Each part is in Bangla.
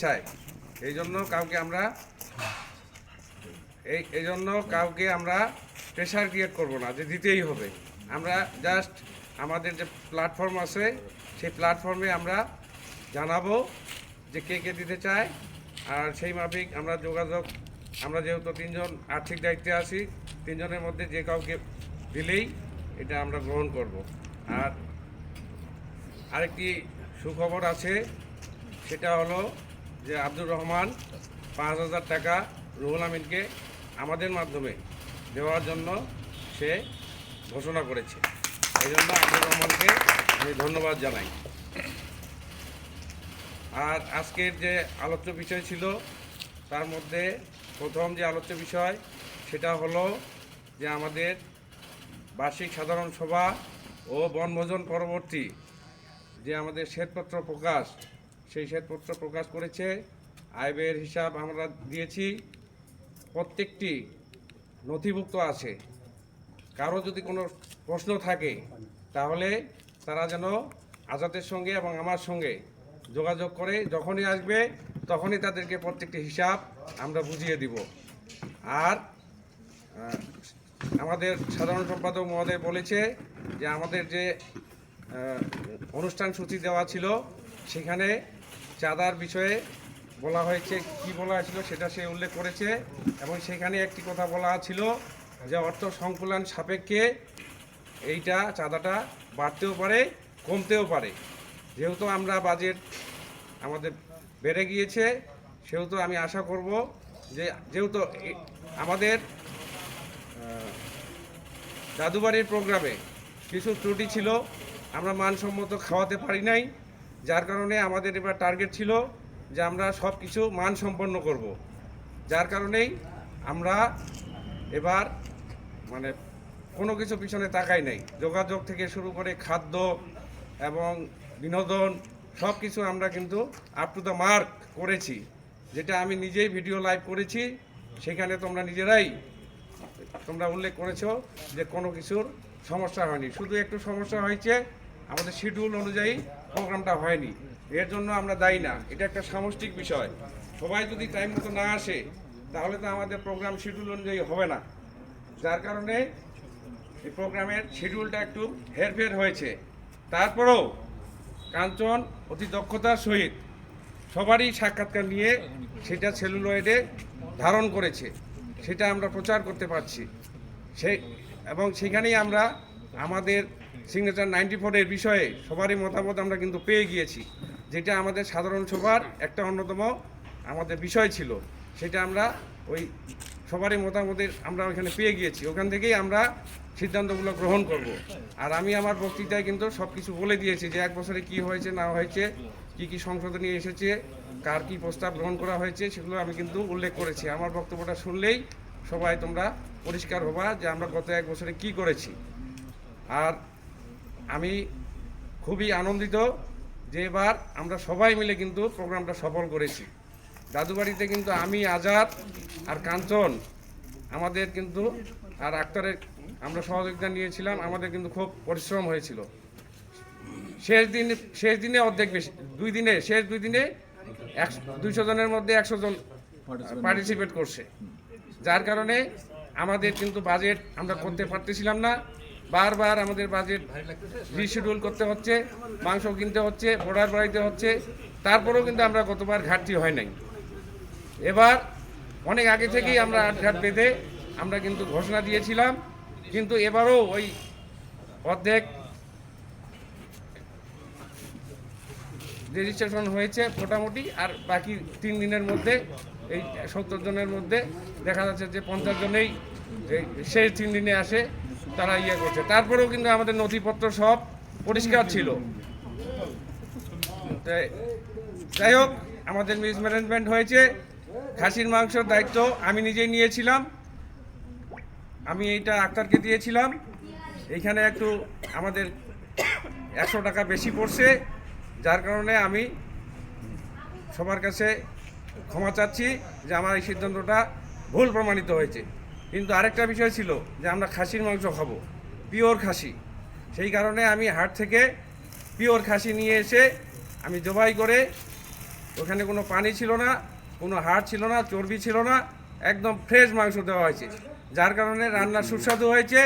চাই এই জন্য কাউকে আমরা প্রেশার ক্রিয়েট করব না যে দিতেই হবে। আমরা জাস্ট আমাদের যে প্ল্যাটফর্ম আছে সেই প্ল্যাটফর্মে আমরা জানাবো যে কে কে দিতে চায়, আর সেই মাফিক আমরা যেহেতু তিনজন আর্থিক দায়িত্বে আছি, তিনজনের মধ্যে যে কাউকে দিলেই এটা আমরা গ্রহণ করব। আর আরেকটি সুখবর আছে, সেটা হলো যে আব্দুর রহমান 5,000 টাকা রুহুল আমিনকে আমাদের মাধ্যমে দেওয়ার জন্য সে ঘোষণা করেছে। এই জন্য আব্দুর রহমানকে আমি ধন্যবাদ জানাই। আর আজকের যে আলোচ্য বিষয় ছিল তার মধ্যে প্রথম যে আলোচ্য বিষয় সেটা হলো যে আমাদের বার্ষিক সাধারণ সভা ও বনভোজন পরবর্তী যে আমাদের শ্বেতপত্র প্রকাশ, সেই শ্বেতপত্র প্রকাশ করেছে। আয় ব্যয়ের হিসাব আমরা দিয়েছি, প্রত্যেকটি নথিভুক্ত আছে। কারো যদি কোনো প্রশ্ন থাকে তাহলে তারা যেন আজাদের সঙ্গে এবং আমার সঙ্গে যোগাযোগ করে, যখনই আসবে তখনই তাদেরকে প্রত্যেকটি হিসাব আমরা বুঝিয়ে দিব। আর আমাদের সাধারণ সম্পাদক মহোদয় বলেছে যে আমাদের যে অনুষ্ঠান সূচি দেওয়া ছিল সেখানে চাঁদার বিষয়ে বলা হয়েছে, কি বলা হয়েছিল সেটা সে উল্লেখ করেছে। এবং সেখানে একটি কথা বলা ছিল যে অর্থ সংকুলন সাপেক্ষে এইটা চাঁদাটা বাড়তেও পারে কমতেও পারে। যেহেতু আমরা বাজেট আমাদের বেড়ে গিয়েছে, সেহেতু আমি আশা করব যে যেহেতু আমাদের জাদুবাড়ির প্রোগ্রামে কিছু ত্রুটি ছিল, আমরা মানসম্মত খাওয়াতে পারি নাই, যার কারণে আমাদের এবার টার্গেট ছিল যে আমরা সব কিছু মানসম্পন্ন করব। যার কারণেই আমরা এবার কোনো কিছু পিছনে তাকাই নাই। যোগাযোগ থেকে শুরু করে খাদ্য এবং বিনোদন সব কিছু আমরা কিন্তু আপ টু দ্য মার্ক করেছি, যেটা আমি নিজেই ভিডিও লাইভ করেছি। সেখানে তোমরা উল্লেখ করেছো যে কোনো কিছুর সমস্যা হয়নি, শুধু একটু সমস্যা হয়েছে আমাদের শিডিউল অনুযায়ী প্রোগ্রামটা হয়নি। এর জন্য আমরা দায়ী না, এটা একটা সামষ্টিক বিষয়। সবাই যদি টাইম মতো না আসে তাহলে তো আমাদের প্রোগ্রাম শিডিউল অনুযায়ী হবে না। যার কারণে এই প্রোগ্রামের শিডিউলটা একটু হেরফের হয়েছে। তারপরেও কাঞ্চন অতি দক্ষতার সহিত সবারই সাক্ষাৎকার নিয়ে সেটা সেলুলয়েডে ধারণ করেছে, সেটা আমরা প্রচার করতে পারছি। এবং সেখানেই আমরা আমাদের সিগনেচার 94-এর বিষয়ে সবারই মতামত আমরা কিন্তু পেয়ে গিয়েছি, যেটা আমাদের সাধারণ সভার একটা অন্যতম আমাদের বিষয় ছিল। সেটা আমরা ওই সবারই মতামতের আমরা ওইখানে পেয়ে গিয়েছি, ওখান থেকেই আমরা সিদ্ধান্তগুলো গ্রহণ করব। আর আমি আমার বক্তৃতায় কিন্তু সব কিছু বলে দিয়েছি যে 1 বছরে কি হয়েছে না হয়েছে, কি সংশোধনী এসেছে, কার কি প্রস্তাব গ্রহণ করা হয়েছে, সেগুলো আমি কিন্তু উল্লেখ করেছি। আমার বক্তব্যটা শুনলেই সবাই তোমরা পরিষ্কার হবা যে আমরা গত 1 বছরে কি করেছি। আর আমি খুবই আনন্দিত যে এবার আমরা সবাই মিলে কিন্তু প্রোগ্রামটা সফল করেছি। দাদুবাড়িতে কিন্তু আমি, আজাদ আর কাঞ্চন আমাদের কিন্তু, আর আক্তারের আমরা সহযোগিতা নিয়েছিলাম। আমাদের কিন্তু খুব পরিশ্রম হয়েছিল। শেষ দিনে অর্ধেক বেশি, শেষ 2 দিনে 200 জনের মধ্যে 100 জন পার্টিসিপেট করছে। যার কারণে আমাদের কিন্তু বাজেট আমরা করতে পারতেছিলাম না, বারবার আমাদের বাজেট রিশিডিউল করতে হচ্ছে, মাংস কিনতে হচ্ছে, অর্ডার বাড়াইতে হচ্ছে। তারপরেও কিন্তু আমরা গতবার ঘাটতি হয় নাই। এবার অনেক আগে থেকেই আমরা আটঘাট বেঁধে আমরা কিন্তু ঘোষণা দিয়েছিলাম, কিন্তু এবারও ওই অর্ধেক রেজিস্ট্রেশন হয়েছে মোটামুটি। আর বাকি 3 দিনের মধ্যে এই 70 জনের মধ্যে দেখা যাচ্ছে যে 50 জনেই এই শেষ 3 দিনে আসে, তারা করছে। তারপরেও কিন্তু আমাদের নথিপত্র সব পরিষ্কার ছিল। যাই হোক, আমাদের মিসম্যানেজমেন্ট হয়েছে। খাসির মাংসের দায়িত্ব আমি নিজেই নিয়েছিলাম, আমি এইটা আক্তারকে দিয়েছিলাম। এইখানে একটু আমাদের 100 টাকা বেশি পড়ছে, যার কারণে আমি সবার কাছে ক্ষমা চাচ্ছি যে আমার এই সিদ্ধান্তটা ভুল প্রমাণিত হয়েছে। কিন্তু আরেকটা বিষয় ছিল যে আমরা খাসির মাংস খাবো, পিওর খাসি। সেই কারণে আমি হাট থেকে পিওর খাসি নিয়ে এসে আমি জবাই করে ওখানে কোনো পানি ছিল না, কোনো হাড় ছিল না, চর্বি ছিল না, একদম ফ্রেশ মাংস দেওয়া হয়েছে, যার কারণে রান্না সুস্বাদু হয়েছে।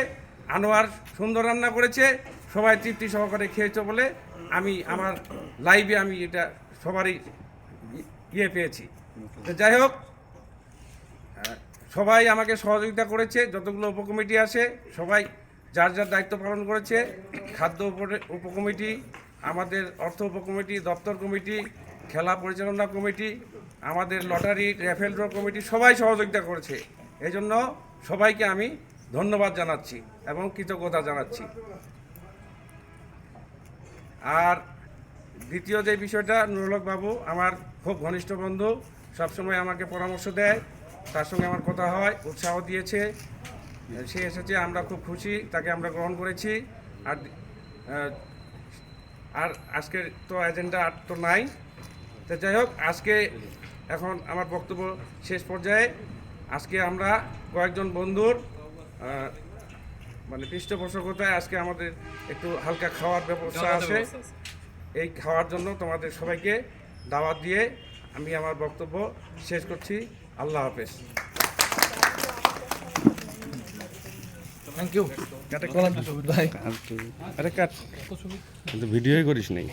আনোয়ার সুন্দর রান্না করেছে, সবাই তৃপ্তি সহকারে খেয়েছে বলে আমি আমার লাইভে আমি এটা সবারই ইয়ে পেয়েছি। তো যাই হোক, সবাই আমাকে সহযোগিতা করেছে, যতগুলো উপকমিটি আছে সবাই যার যার দায়িত্ব পালন করেছে। খাদ্য উপকমিটি, আমাদের অর্থ উপকমিটি, দপ্তর কমিটি, খেলা পরিচালনা কমিটি, আমাদের লটারি র্যাফেল ড্র কমিটি সবাই সহযোগিতা করেছে। এই জন্য সবাইকে আমি ধন্যবাদ জানাচ্ছি এবং কৃতজ্ঞতা জানাচ্ছি। আর দ্বিতীয় যে বিষয়টা, নুরুল হক বাবু আমার খুব ঘনিষ্ঠ বন্ধু, সবসময় আমাকে পরামর্শ দেয়, তার সঙ্গে আমার কথা হয়, উৎসাহ দিয়েছে, সে এসেছে, আমরা খুব খুশি, তাকে আমরা গ্রহণ করেছি। আর আজকের তো এজেন্ডা আর তো নাই। তো যাই হোক, আজকে এখন আমার বক্তব্য শেষ পর্যায়ে। আজকে আমরা কয়েকজন বন্ধুর মানে পৃষ্ঠপোষকতায় আজকে আমাদের একটু হালকা খাওয়ার ব্যবস্থা আছে। এই খাওয়ার জন্য তোমাদের সবাইকে দাওয়াত দিয়ে আমি আমার বক্তব্য শেষ করছি। আল্লাহ হাফেজ। Thank you. আরে কাট, ভিডিওই করিস নাই।